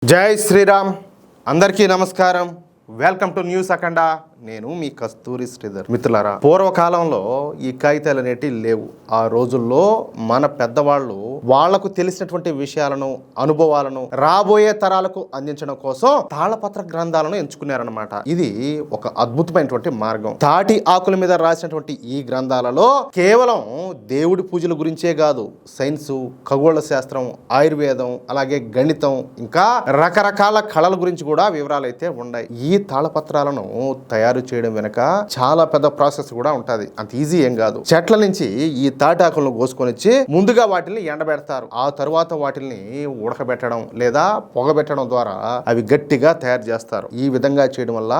జై శ్రీరామ్. అందరికీ నమస్కారం. వెల్కమ్ టు న్యూస్ అఖండ. నేను మీ కస్తూరి శ్రీధర్. మిత్రులారా, పూర్వకాలంలో ఈ కాగితాలు అనేటివి లేవు. ఆ రోజుల్లో మన పెద్దవాళ్ళు వాళ్లకు తెలిసినటువంటి విషయాలను, అనుభవాలను రాబోయే తరాలకు అందించడం కోసం తాళపత్ర గ్రంథాలను ఎంచుకున్నారనమాట. ఇది ఒక అద్భుతమైనటువంటి మార్గం. తాటి ఆకుల మీద రాసినటువంటి ఈ గ్రంథాలలో కేవలం దేవుడి పూజల గురించే కాదు, సైన్సు, ఖగోళ శాస్త్రం, ఆయుర్వేదం, అలాగే గణితం, ఇంకా రకరకాల కళల గురించి కూడా వివరాలు అయితే ఉన్నాయి. ఈ తాళపత్రాలను తయారు చేయడం వెనక చాలా పెద్ద ప్రాసెస్ కూడా ఉంటది. అంత ఈజీ ఏం కాదు. చెట్ల నుంచి ఈ తాటాకులను కోసుకొని వచ్చి ముందుగా వాటిని ఎండబెడతారు. ఆ తరువాత వాటిని ఉడకబెట్టడం లేదా పొగబెట్టడం ద్వారా అవి గట్టిగా తయారు చేస్తారు. ఈ విధంగా చేయడం వల్ల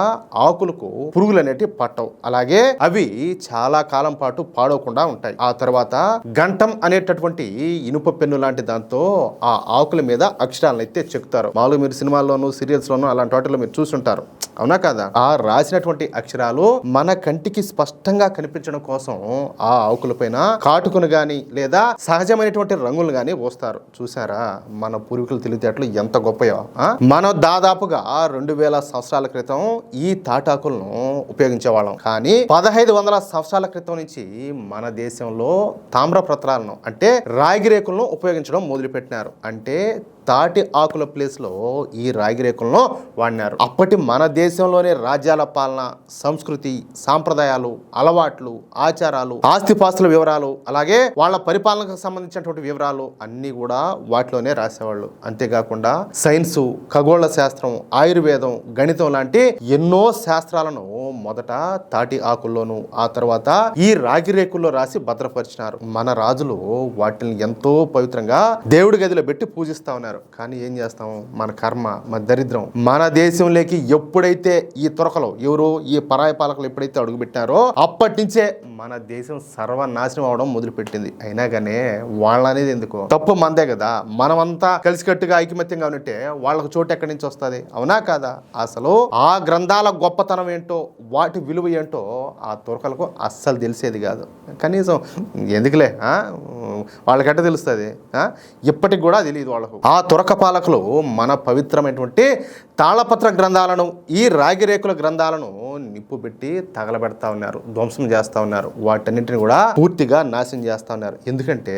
ఆకులకు పురుగులు అనేటివి పట్టవు, అలాగే అవి చాలా కాలం పాటు పాడవకుండా ఉంటాయి. ఆ తర్వాత గంటం అనేటటువంటి ఇనుప పెన్ను లాంటి దాంతో ఆ ఆకుల మీద అక్షరాలను అయితే చెక్కుతారు. మామూలుగా మీరు సినిమాల్లోనూ, సీరియల్స్ లోనూ అలాంటి వాటిలో మీరు చూసుంటారు, అవునా కదా? ఆ రాసినటువంటి అక్షరాలు మన కంటికి స్పష్టంగా కనిపించడం కోసం ఆ ఆకుల పైన కాటుకును గాని లేదా సహజమైనటువంటి రంగులు గాని పోస్తారు. చూసారా మన పూర్వీకులు తెలివితేటలు ఎంత గొప్పయో. మనం దాదాపుగా 2000 సంవత్సరాల క్రితం ఈ తాటాకులను ఉపయోగించేవాళ్ళం. కానీ 1500 సంవత్సరాల క్రితం నుంచి మన దేశంలో తామ్రపత్రాలను అంటే రాగి రేకులను ఉపయోగించడం మొదలుపెట్టినారు. అంటే తాటి ఆకుల ప్లేస్ లో ఈ రాగి రేకులను వాడినారు. అప్పటి మన దేశంలోనే రాజ్యాల పాలన, సంస్కృతి, సాంప్రదాయాలు, అలవాట్లు, ఆచారాలు, ఆస్తిపాస్తుల వివరాలు, అలాగే వాళ్ళ పరిపాలనకు సంబంధించినటువంటి వివరాలు అన్ని కూడా వాటిలోనే రాసేవాళ్ళు. అంతేకాకుండా సైన్సు, ఖగోళ శాస్త్రం, ఆయుర్వేదం, గణితం లాంటి ఎన్నో శాస్త్రాలను మొదట తాటి ఆకుల్లోనూ ఆ తర్వాత ఈ రాగి రేకుల్లో రాసి భద్రపరిచినారు. మన రాజులు వాటిని ఎంతో పవిత్రంగా దేవుడి గదిలో పెట్టి పూజిస్తా ఉన్నారు. కానీ ఏం చేస్తాం, మన కర్మ, మన దరిద్రం. మన దేశంలోకి ఎప్పుడైతే ఈ తొరకలు ఎవరు ఈ పరాయి పాలకులు ఎప్పుడైతే అడుగుపెట్టారో అప్పటి నుంచే మన దేశం సర్వనాశనం అవడం మొదలుపెట్టింది. అయినా కానీ వాళ్ళనేది ఎందుకు, తప్పు మందే కదా. మనమంతా కలిసికట్టుగా ఐకమత్యంగా ఉంటే వాళ్ళకు చోటు ఎక్కడి నుంచి వస్తుంది, అవునా కాదా? అసలు ఆ గ్రంథాల గొప్పతనం ఏంటో, వాటి విలువ ఏంటో ఆ తొరకలకు అస్సలు తెలిసేది కాదు. కనీసం ఎందుకులే, వాళ్ళకంటే తెలుస్తుంది, ఇప్పటికి కూడా తెలియదు వాళ్ళకు. ఆ తొరక పాలకులు మన పవిత్రమైనటువంటి తాళపత్ర గ్రంథాలను, ఈ రాగి రేకుల గ్రంథాలను నిప్పు పెట్టి తగలబెడతా ఉన్నారు, ధ్వంసం చేస్తా ఉన్నారు. వాటన్నింటిని కూడా పూర్తిగా నాశనం చేస్తా ఉన్నారు. ఎందుకంటే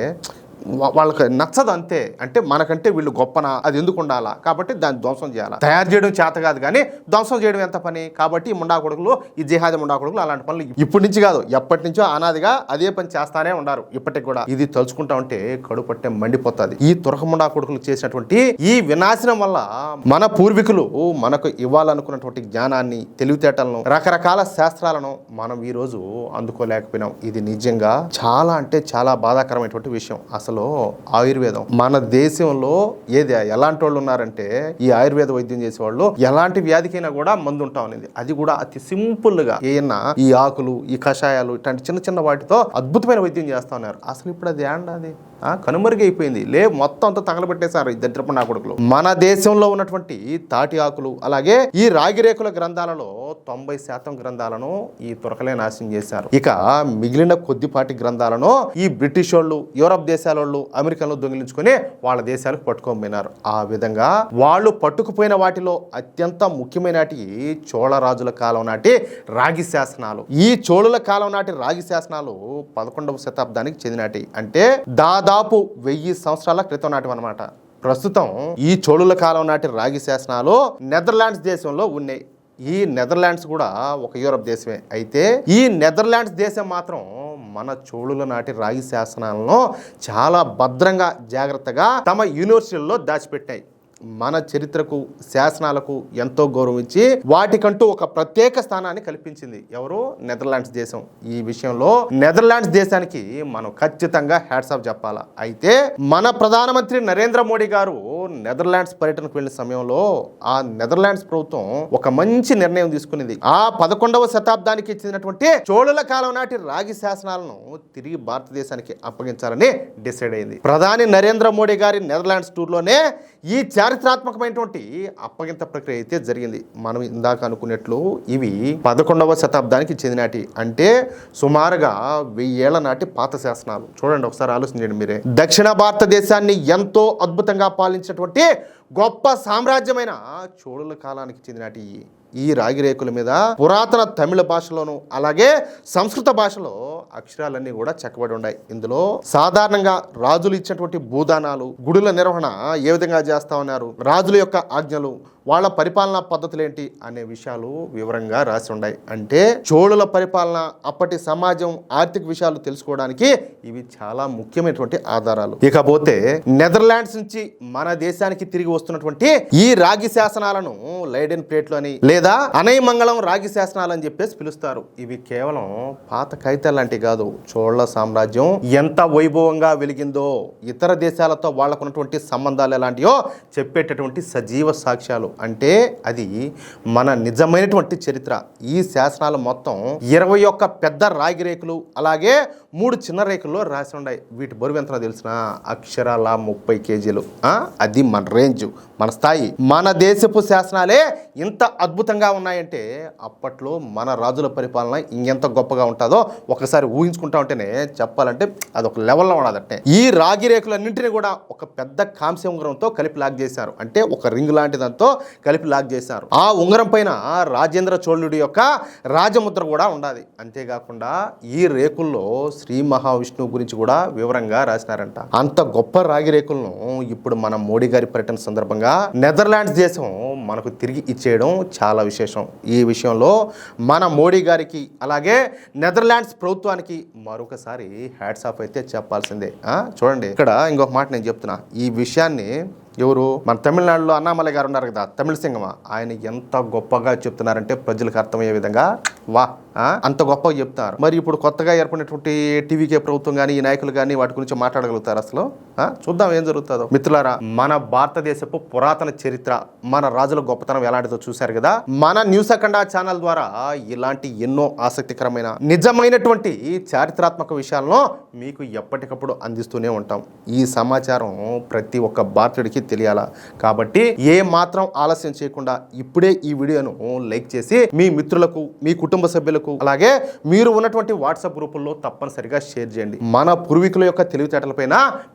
వాళ్ళకి నచ్చదు అంతే. అంటే మనకంటే వీళ్ళు గొప్పనా, అది ఎందుకు ఉండాలా, కాబట్టి దాన్ని ధ్వంసం చేయాలా. తయారు చేయడం చేత కాదు కానీ ధ్వంసం చేయడం ఎంత పని. కాబట్టి ఈ ముండా కొడుకులు, ఈ జిహాదీ ముండా కొడుకులు అలాంటి పనులు ఇప్పటి నుంచి కాదు, ఎప్పటి నుంచో అనాదిగా అదే పని చేస్తానే ఉన్నారు ఇప్పటికి కూడా. ఇది తలుచుకుంటా ఉంటే కడుపు పట్టే మండిపోతుంది. ఈ తురక ముండా కొడుకులు చేసినటువంటి ఈ వినాశనం వల్ల మన పూర్వీకులు మనకు ఇవ్వాలనుకున్నటువంటి జ్ఞానాన్ని, తెలివితేటలను, రకరకాల శాస్త్రాలను మనం ఈ రోజు అందుకోలేకపోయినాం. ఇది నిజంగా చాలా అంటే చాలా బాధాకరమైనటువంటి విషయం. అసలు ఆయుర్వేదం మన దేశంలో ఎలాంటి వాళ్ళు ఉన్నారంటే, ఈ ఆయుర్వేద వైద్యం చేసేవాళ్ళు ఎలాంటి వ్యాధికైనా కూడా మందు ఉంటా ఉన్నది. అది కూడా అతి సింపుల్ గా ఏమన్నా ఈ ఆకులు, ఈ కషాయాలు, ఇట్లాంటి చిన్న చిన్న వాటితో అద్భుతమైన వైద్యం చేస్తా ఉన్నారు. అసలు ఇప్పుడు అది అది కనుమరుగైపోయింది. మొత్తం అంతా తగలబెట్టేశారు ఈ దరిద్రపు నా కొడుకులు. మన దేశంలో ఉన్నటువంటి తాటి ఆకులు అలాగే ఈ రాగి రేకుల గ్రంథాలలో 90% గ్రంథాలను ఈ తురకలే నాశనం చేశారు. ఇక మిగిలిన కొద్దిపాటి గ్రంథాలను ఈ బ్రిటిష్ వాళ్ళు, యూరప్ దేశాల వాళ్ళు, అమెరికన్లు దొంగిలించుకొని వాళ్ళ దేశాలకు పట్టుకోపోయినారు. ఆ విధంగా వాళ్ళు పట్టుకుపోయిన వాటిలో అత్యంత ముఖ్యమైన చోళ రాజుల కాలం నాటి రాగి శాసనాలు. ఈ చోళుల కాలం నాటి రాగి శాసనాలు 11వ శతాబ్దానికి చెందినటి. అంటే దాదాపు 1000 సంవత్సరాల క్రితం నాటి అన్నమాట. ప్రస్తుతం ఈ చోళుల కాలం నాటి రాగి శాసనాలు నెదర్లాండ్స్ దేశంలో ఉన్నాయి. ఈ నెదర్లాండ్స్ కూడా ఒక యూరప్ దేశమే. అయితే ఈ నెదర్లాండ్స్ దేశం మాత్రం మన చోళుల నాటి రాగి శాసనాలను చాలా భద్రంగా, జాగ్రత్తగా తమ యూనివర్సిటీల్లో దాచిపెట్టాయి. మన చరిత్రకు, శాసనాలకు ఎంతో గౌరవించి వాటికంటూ ఒక ప్రత్యేక స్థానాన్ని కల్పించింది ఎవరు? నెదర్లాండ్స్ దేశం. ఈ విషయంలో నెదర్లాండ్స్ దేశానికి మనం ఖచ్చితంగా హ్యాట్స్ ఆఫ్ చెప్పాలా. అయితే మన ప్రధానమంత్రి నరేంద్ర మోడీ గారు నెదర్లాండ్స్ పర్యటనకు వెళ్ళిన సమయంలో ఆ నెదర్లాండ్స్ ప్రభుత్వం ఒక మంచి నిర్ణయం తీసుకునేది. ఆ 11వ శతాబ్దానికి చెందినటువంటి చోళుల కాలం నాటి రాగి శాసనాలను తిరిగి భారతదేశానికి అప్పగించాలని డిసైడ్ అయింది. ప్రధాని నరేంద్ర మోడీ గారి నెదర్లాండ్స్ టూర్లోనే ఈ చారిత్రాత్మకమైనటువంటి అప్పగింత ప్రక్రియ అయితే జరిగింది. మనం ఇందాక అనుకున్నట్లు ఇవి 11వ శతాబ్దానికి చెందినటి, అంటే సుమారుగా 1000 ఏళ్ల నాటి పాత శాసనాలు. చూడండి, ఒకసారి ఆలోచించండి మీరే. దక్షిణ భారతదేశాన్ని ఎంతో అద్భుతంగా పాలించినటువంటి గొప్ప సామ్రాజ్యమైన చోళుల కాలానికి చెందినటి ఈ రాగి రేకుల మీద పురాతన తమిళ భాషలోను అలాగే సంస్కృత భాషలో అక్షరాలన్నీ కూడా చెక్కబడి ఉన్నాయి. ఇందులో సాధారణంగా రాజులు ఇచ్చినటువంటి భూదానాలు, గుడుల నిర్వహణ ఏ విధంగా చేస్తా ఉన్నారు, రాజుల యొక్క ఆజ్ఞలు, వాళ్ళ పరిపాలనా పద్ధతులు ఏంటి అనే విషయాలు వివరంగా రాసి ఉన్నాయి. అంటే చోళుల పరిపాలన, అప్పటి సమాజం, ఆర్థిక విషయాలు తెలుసుకోవడానికి ఇవి చాలా ముఖ్యమైనటువంటి ఆధారాలు. ఇకపోతే నెదర్లాండ్స్ నుంచి మన దేశానికి తిరిగి వస్తున్నటువంటి ఈ రాగి శాసనాలను లైడెన్ ప్లేట్లు అని లేదా అనయమంగళం రాగి శాసనాలు అని చెప్పేసి పిలుస్తారు. ఇవి కేవలం పాత కాగితాలు లాంటివి కాదు. చోళ సామ్రాజ్యం ఎంత వైభవంగా వెలిగిందో, ఇతర దేశాలతో వాళ్ళకున్నటువంటి సంబంధాలు ఎలాంటివో చెప్పేటటువంటి సజీవ సాక్ష్యాలు. అంటే అది మన నిజమైనటువంటి చరిత్ర. ఈ శాసనాలు మొత్తం 21 పెద్ద రాగి రేకులు అలాగే 3 చిన్న రేకుల్లో రాసి ఉన్నాయి. వీటి బరువు ఎంతనో తెలిసిన అక్షరాల 30 కేజీలు. అది మన రేంజ్, మన స్థాయి. మన దేశపు శాసనాలే ఇంత అద్భుతంగా ఉన్నాయంటే అప్పట్లో మన రాజుల పరిపాలన ఇంకెంత గొప్పగా ఉంటుందో ఒకసారి ఊహించుకుంటా ఉంటేనే చెప్పాలంటే అదొక లెవెల్లో ఉన్నదంటే. ఈ రాగి రేకులన్నింటినీ కూడా ఒక పెద్ద కాంస్య ఉంగరంతో కలిపి లాక్ చేశారు. అంటే ఒక రింగ్ లాంటి దాంతో కలిపి లాక్ చేశారు. ఆ ఉంగరం పైన రాజేంద్ర చోళుడి యొక్క రాజముద్ర కూడా ఉండాలి. అంతేకాకుండా ఈ రేకుల్లో శ్రీ మహావిష్ణువు గురించి కూడా వివరంగా రాసినారంట. అంత గొప్ప రాగి రేకులను ఇప్పుడు మన మోడీ గారి పర్యటన సందర్భంగా నెదర్లాండ్స్ దేశం మనకు తిరిగి ఇచ్చేయడం చాలా విశేషం. ఈ విషయంలో మన మోడీ గారికి అలాగే నెదర్లాండ్స్ ప్రభుత్వానికి మరొకసారి హ్యాట్స్ ఆఫ్ అయితే చెప్పాల్సిందే. చూడండి, ఇక్కడ ఇంకొక మాట నేను చెప్తున్నా. ఈ విషయాన్ని ఎవరు మన తమిళనాడులో అన్నామలై గారు ఉన్నారు కదా, తమిళ సింగమ, ఆయన ఎంత గొప్పగా చెప్తున్నారంటే ప్రజలకు అర్థమయ్యే విధంగా వా అంత గొప్పగా చెప్తున్నారు. మరి ఇప్పుడు కొత్తగా ఏర్పడినటువంటి టీవీకే ప్రభుత్వం కానీ ఈ నాయకులు కానీ వాటి గురించి మాట్లాడగలుగుతారు అసలు? చూద్దాం ఏం జరుగుతుందో. మిత్రులారా, మన భారతదేశపు పురాతన చరిత్ర, మన రాజుల గొప్పతనం ఎలాంటిదో చూశారు కదా. మన న్యూస్ అఖండ ఛానల్ ద్వారా ఇలాంటి ఎన్నో ఆసక్తికరమైన నిజమైనటువంటి చారిత్రాత్మక విషయాలను మీకు ఎప్పటికప్పుడు అందిస్తూనే ఉంటాం. ఈ సమాచారం ప్రతి ఒక్క భారతీయుడికి తెలియాలా. కాబట్టి ఏ మాత్రం ఆలస్యం చేయకుండా ఇప్పుడే ఈ వీడియోను లైక్ చేసి మీ మిత్రులకు, మీ కుటుంబ సభ్యులకు అలాగే మీరు ఉన్నటువంటి వాట్సాప్ గ్రూపుల్లో తప్పనిసరిగా షేర్ చేయండి. మన పూర్వీకుల యొక్క తెలివితేటలపైన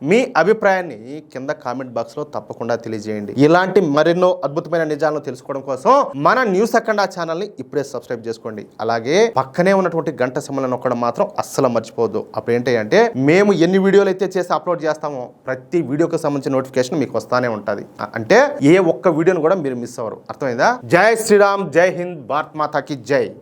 మీ అభిప్రాయాన్ని కింద కామెంట్ బాక్స్ లో తప్పకుండా తెలియజేయండి. ఇలాంటి మరెన్నో అద్భుతమైన నిజాలను తెలుసుకోవడం కోసం మన న్యూస్ అఖండ ఛానల్ ని ఇప్పుడే సబ్స్క్రైబ్ చేసుకోండి. అలాగే పక్కనే ఉన్నటువంటి గంట సింబల్ నొక్కడం మాత్రం అస్సలు మర్చిపోవద్దు. అప్పుడు ఏంటంటే మేము ఎన్ని వీడియోలు అయితే చేసి అప్లోడ్ చేస్తామో ప్రతి వీడియోకి సంబంధించిన నోటిఫికేషన్ మీకు వస్తానే ఉంటుంది. అంటే ఏ ఒక్క వీడియోను కూడా మీరు మిస్ అవ్వరు. అర్థమైందా? జై శ్రీరామ్, జై హింద్, భారత్ మాతాకి జై.